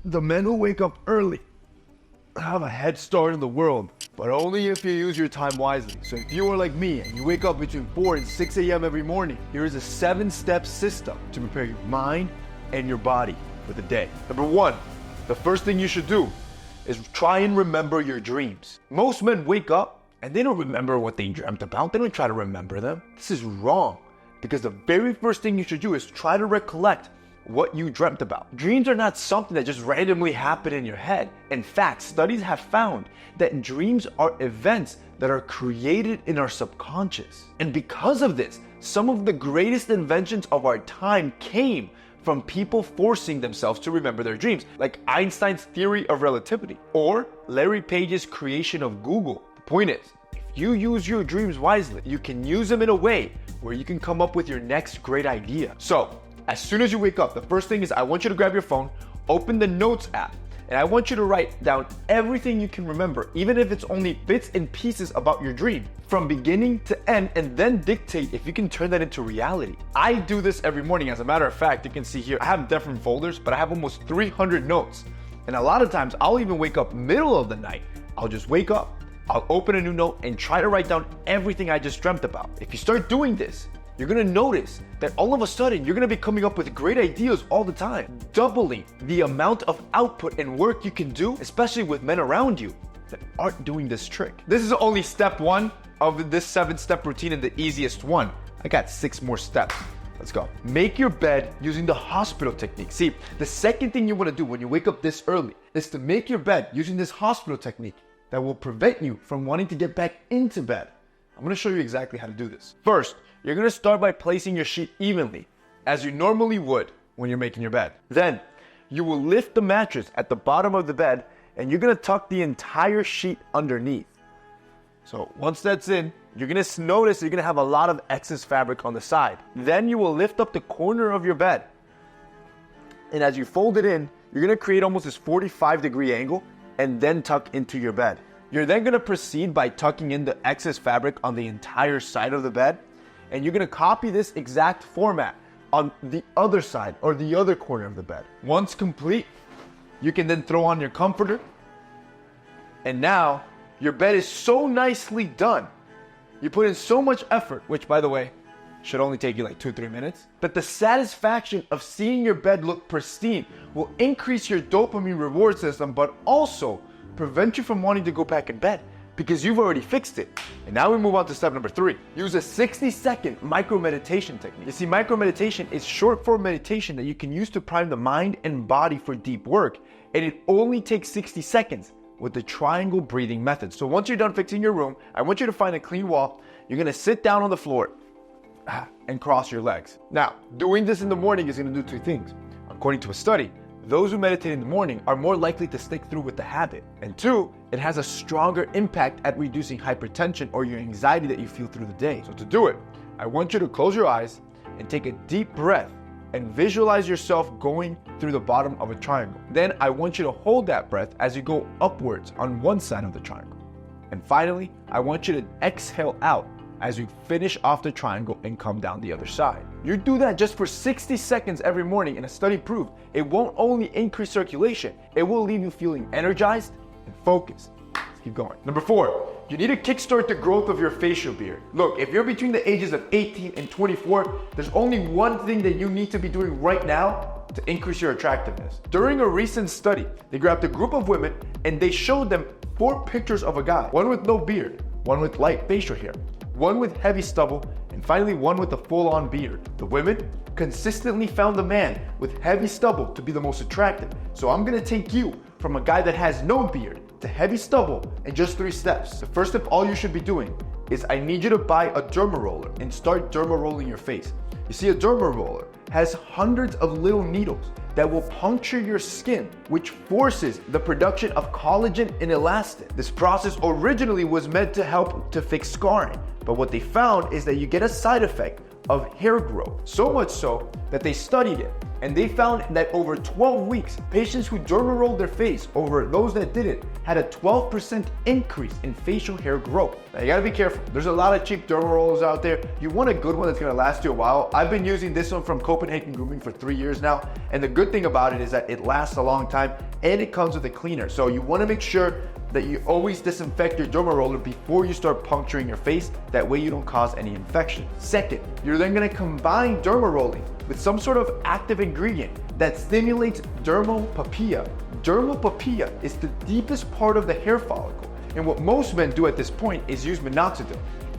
The men who wake up early have a head start in the world, but only if you use your time wisely. So if you are like me and you wake up between 4 and 6 a.m. every morning, here is a 7-step system to prepare your mind and your body for the day. Number 1, the first thing you should do is try and remember your dreams. Most men wake up and they don't remember what they dreamt about. They don't try to remember them. This is wrong, because the very first thing you should do is try to recollect what you dreamt about. Dreams are not something that just randomly happen in your head. In fact, studies have found that dreams are events that are created in our subconscious. And because of this, some of the greatest inventions of our time came from people forcing themselves to remember their dreams, like Einstein's theory of relativity or Larry Page's creation of Google. The point is, if you use your dreams wisely, you can use them in a way where you can come up with your next great idea. So, as soon as you wake up, the first thing is I want you to grab your phone, open the Notes app, and I want you to write down everything you can remember, even if it's only bits and pieces about your dream, from beginning to end, and then dictate if you can turn that into reality. I do this every morning. As a matter of fact, you can see here, I have different folders, but I have almost 300 notes. And a lot of times, I'll even wake up middle of the night. I'll just wake up, I'll open a new note, and try to write down everything I just dreamt about. If you start doing this, you're gonna notice that all of a sudden, you're gonna be coming up with great ideas all the time, doubling the amount of output and work you can do, especially with men around you that aren't doing this trick. This is only step 1 of this 7-step routine, and the easiest one. I got 6 more steps. Let's go. Make your bed using the hospital technique. See, the second thing you wanna do when you wake up this early is to make your bed using this hospital technique that will prevent you from wanting to get back into bed. I'm gonna show you exactly how to do this. First, you're gonna start by placing your sheet evenly, as you normally would when you're making your bed. Then, you will lift the mattress at the bottom of the bed, and you're gonna tuck the entire sheet underneath. So once that's in, you're gonna notice you're gonna have a lot of excess fabric on the side. Then you will lift up the corner of your bed, and as you fold it in, you're gonna create almost this 45-degree angle, and then tuck into your bed. You're then gonna proceed by tucking in the excess fabric on the entire side of the bed, and you're gonna copy this exact format on the other side or the other corner of the bed. Once complete, you can then throw on your comforter, and now your bed is so nicely done. You put in so much effort, which by the way, should only take you like 2-3 minutes, but the satisfaction of seeing your bed look pristine will increase your dopamine reward system, but also prevent you from wanting to go back in bed because you've already fixed it. And now we move on to step number 3. Use a 60-second micro meditation technique. You see, micro meditation is short form meditation that you can use to prime the mind and body for deep work, and it only takes 60 seconds with the triangle breathing method. So once you're done fixing your room, I want you to find a clean wall. You're gonna sit down on the floor and cross your legs. Now, doing this in the morning is gonna do 2 things. According to a study, those who meditate in the morning are more likely to stick through with the habit. And 2, it has a stronger impact at reducing hypertension or your anxiety that you feel through the day. So to do it, I want you to close your eyes and take a deep breath and visualize yourself going through the bottom of a triangle. Then I want you to hold that breath as you go upwards on one side of the triangle. And finally, I want you to exhale out as you finish off the triangle and come down the other side. You do that just for 60 seconds every morning, and a study proved it won't only increase circulation, it will leave you feeling energized and focused. Let's keep going. Number 4, you need to kickstart the growth of your facial beard. Look, if you're between the ages of 18 and 24, there's only one thing that you need to be doing right now to increase your attractiveness. During a recent study, they grabbed a group of women and they showed them 4 pictures of a guy, one with no beard, one with light facial hair, one with heavy stubble, and finally one with a full-on beard. The women consistently found the man with heavy stubble to be the most attractive. So I'm gonna take you from a guy that has no beard to heavy stubble in just 3 steps. The first step all you should be doing is I need you to buy a derma roller and start derma rolling your face. You see, a derma roller has hundreds of little needles that will puncture your skin, which forces the production of collagen and elastin. This process originally was meant to help to fix scarring, but what they found is that you get a side effect of hair growth. So much so that they studied it, And they found that over 12 weeks, patients who derma rolled their face over those that didn't had a 12% increase in facial hair growth. Now you gotta be careful. There's a lot of cheap derma rollers out there. You want a good one that's gonna last you a while. I've been using this one from Copenhagen Grooming for 3 years now. And the good thing about it is that it lasts a long time and it comes with a cleaner. So you wanna make sure that you always disinfect your derma roller before you start puncturing your face. That way you don't cause any infection. Second, you're then gonna combine derma rolling with some sort of active ingredient that stimulates dermopapilla. Dermopapilla is the deepest part of the hair follicle. And what most men do at this point is use minoxidil.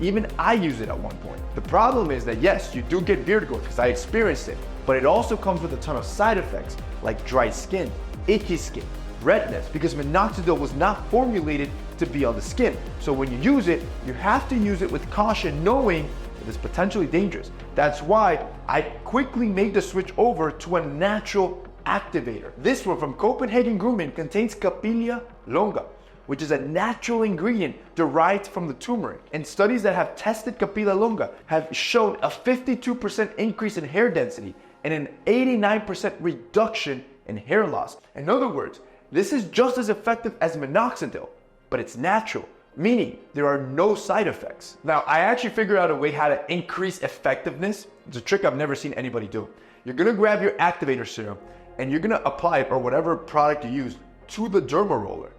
Even I use it at one point. The problem is that yes, you do get beard growth because I experienced it, but it also comes with a ton of side effects like dry skin, itchy skin, redness, because minoxidil was not formulated to be on the skin. So when you use it, you have to use it with caution, knowing that it's potentially dangerous. That's why I quickly made the switch over to a natural activator. This one from Copenhagen Grooming contains Capilla longa, which is a natural ingredient derived from the turmeric. And studies that have tested Capilla longa have shown a 52% increase in hair density and an 89% reduction in hair loss. In other words, this is just as effective as minoxidil, but it's natural, meaning there are no side effects. Now, I actually figured out a way how to increase effectiveness. It's a trick I've never seen anybody do. You're gonna grab your activator serum and you're gonna apply it, or whatever product you use, to the derma roller.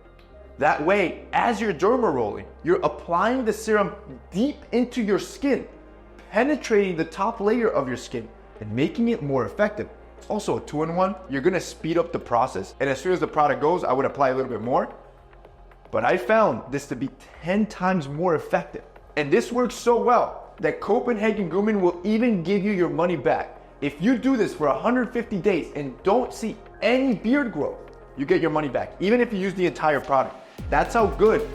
That way, as you're derma rolling, you're applying the serum deep into your skin, penetrating the top layer of your skin and making it more effective. It's also a 2-in-1. You're gonna speed up the process. And as soon as the product goes, I would apply a little bit more. But I found this to be 10 times more effective. And this works so well that Copenhagen Grooming will even give you your money back. If you do this for 150 days and don't see any beard growth, you get your money back, even if you use the entire product. That's how good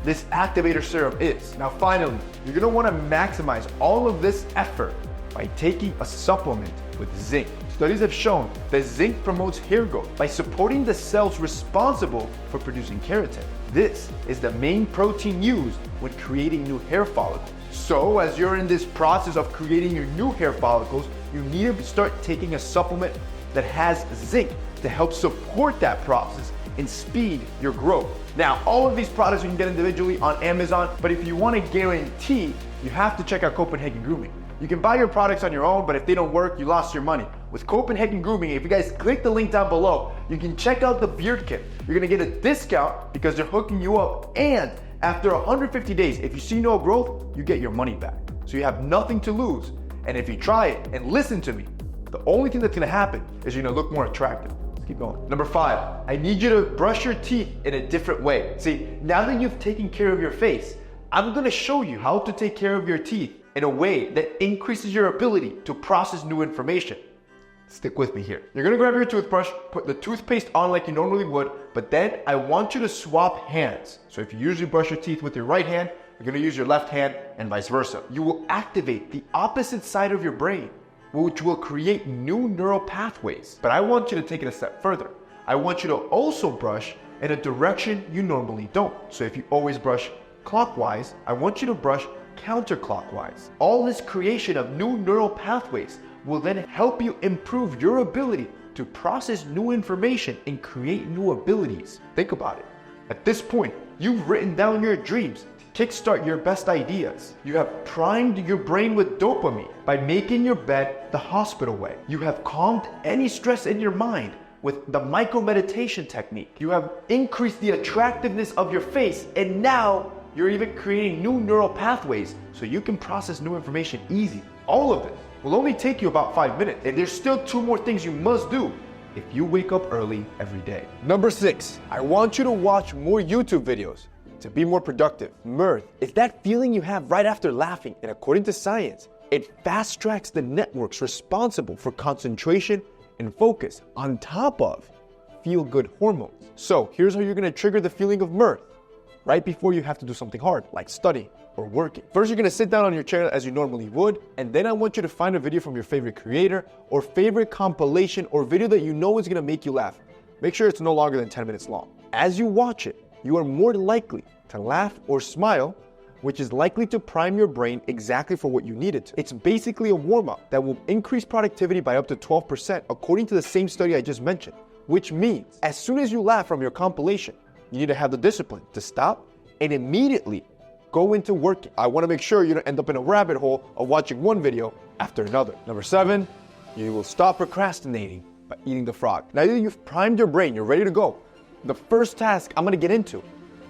this activator serum is. Now finally, you're gonna wanna maximize all of this effort by taking a supplement with zinc. Studies have shown that zinc promotes hair growth by supporting the cells responsible for producing keratin. This is the main protein used when creating new hair follicles. So as you're in this process of creating your new hair follicles, you need to start taking a supplement that has zinc to help support that process and speed your growth. Now, all of these products you can get individually on Amazon, but if you want to guarantee, you have to check out Copenhagen Grooming. You can buy your products on your own, but if they don't work, you lost your money. With Copenhagen Grooming, if you guys click the link down below, you can check out the beard kit. You're gonna get a discount because they're hooking you up. And after 150 days, if you see no growth, you get your money back. So you have nothing to lose. And if you try it and listen to me, the only thing that's gonna happen is you're gonna look more attractive. Let's keep going. Number 5, I need you to brush your teeth in a different way. See, now that you've taken care of your face, I'm gonna show you how to take care of your teeth in a way that increases your ability to process new information. Stick with me here. You're gonna grab your toothbrush, put the toothpaste on like you normally would, but then I want you to swap hands. So if you usually brush your teeth with your right hand, you're gonna use your left hand and vice versa. You will activate the opposite side of your brain, which will create new neural pathways. But I want you to take it a step further. I want you to also brush in a direction you normally don't. So if you always brush clockwise, I want you to brush counterclockwise. All this creation of new neural pathways will then help you improve your ability to process new information and create new abilities. Think about it. At this point, you've written down your dreams to kickstart your best ideas. You have primed your brain with dopamine by making your bed the hospital way. You have calmed any stress in your mind with the micro meditation technique. You have increased the attractiveness of your face, and now you're even creating new neural pathways so you can process new information easy. All of it will only take you about 5 minutes, and there's still 2 more things you must do if you wake up early every day. Number 6, I want you to watch more YouTube videos to be more productive. Mirth is that feeling you have right after laughing, and according to science, it fast tracks the networks responsible for concentration and focus on top of feel-good hormones. So here's how you're gonna trigger the feeling of mirth right before you have to do something hard, like study or working. First, you're gonna sit down on your chair as you normally would, and then I want you to find a video from your favorite creator or favorite compilation or video that you know is gonna make you laugh. Make sure it's no longer than 10 minutes long. As you watch it, you are more likely to laugh or smile which is likely to prime your brain exactly for what you need it to. It's basically a warm-up that will increase productivity by up to 12% according to the same study I just mentioned, which means as soon as you laugh from your compilation, you need to have the discipline to stop and immediately go into working. I want to make sure you don't end up in a rabbit hole of watching one video after another. Number 7, you will stop procrastinating by eating the frog. Now that you've primed your brain, you're ready to go. The first task I'm going to get into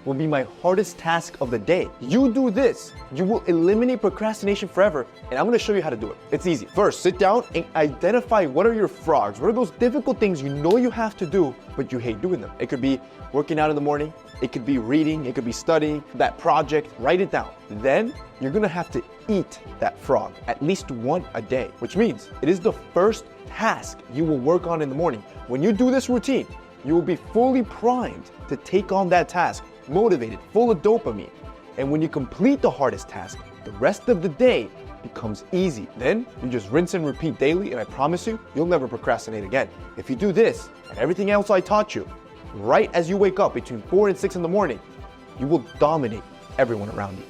will be my hardest task of the day. You do this, you will eliminate procrastination forever, and I'm going to show you how to do it. It's easy. First, sit down and identify what are your frogs. What are those difficult things you know you have to do, but you hate doing them? It could be working out in the morning, it could be reading, it could be studying, that project. Write it down. Then you're going to have to eat that frog, at least one a day, which means it is the first task you will work on in the morning. When you do this routine, you will be fully primed to take on that task, motivated, full of dopamine. And when you complete the hardest task, the rest of the day becomes easy. Then you just rinse and repeat daily, and I promise you, you'll never procrastinate again. If you do this and everything else I taught you, right as you wake up between 4 and 6 in the morning, you will dominate everyone around you.